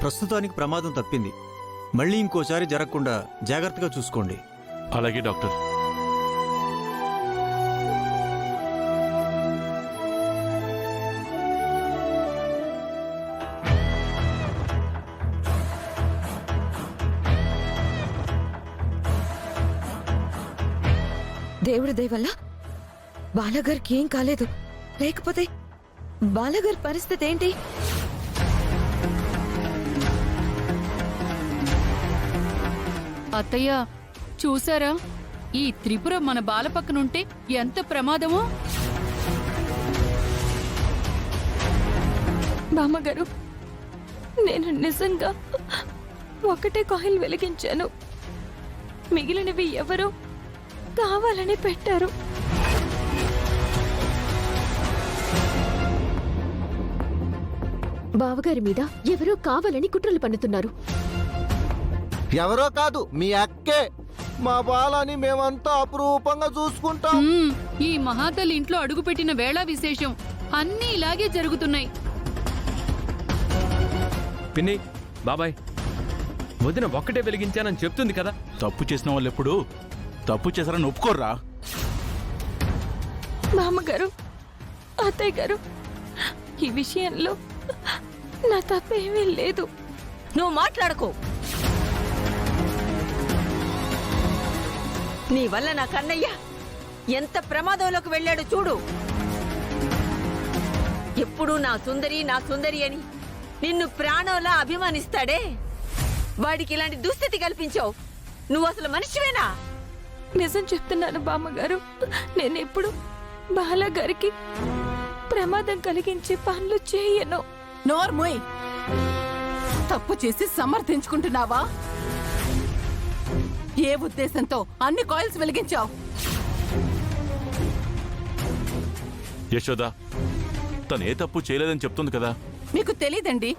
ప్రస్తుతానికి ప్రమాదం తప్పింది. మళ్ళీ ఇంకోసారి జరగకుండా జాగ్రత్తగా చూసుకోండి. అలాగే డాక్టర్. దేవుడి దయ వల్ల బాలగారికి ఏం కాలేదు. లేకపోతే బాలగారి పరిస్థితి ఏంటి? అత్తయ్య చూసారా, ఈ త్రిపుర మన బాల పక్కనుంటే ఎంత ప్రమాదమో. బామ్మగారు, నేను నిజంగా ఒకటే కాయిల్ వెలిగించాను. మిగిలినవి ఎవరో కావాలని పెట్టారు. బావగారి మీద ఎవరో కావాలని కుట్రలు పన్నుతున్నారు. ఎవరో కాదు, మీ అక్కే. మా బాలని మేమంతా అపురూపంగా చూసుకుంటాం. ఈ మహాతల్లి ఇంట్లో అడుగుపెట్టిన వేళ విశేషం అన్నీ ఇలాగే జరుగుతున్నాయి. పిన్ని, బాబాయ్, వదిన ఒక్కటే వెలిగించానని చెప్తుంది కదా. తప్పు చేసిన వాళ్ళు ఎప్పుడు తప్పు చేశారని ఒప్పుకోర్రా. మామగారు, అత్తయ్య గారు, ఈ విషయంలో నా తప్పేమీ లేదు. నువ్వు మాట్లాడుకో. నీ వల్ల నా కన్నయ్య ఎంత ప్రమాదంలోకి వెళ్ళాడు చూడు. ఎప్పుడు నా సుందరి నా సుందరి అని నిన్ను ప్రాణంలా అభిమానిస్తాడే, వాడికి ఇలాంటి దుస్థితి కల్పించావు. నువ్వు అసలు మనిషివేనా? నిజం చెప్తున్నాను బామ్మగారు, నేనెప్పుడు బాలగారికి ప్రమాదం కలిగించే పనులు చేయను. నోర్మోయ్, తప్పు చేసి సమర్థించుకుంటున్నావా? ఏ ఉద్దేశంతో అన్ని కాయిల్స్ వెలిగించావు? యశోద, తనే తప్పు చేయలేదని చెప్తుంది కదా. మీకు తెలీదండి.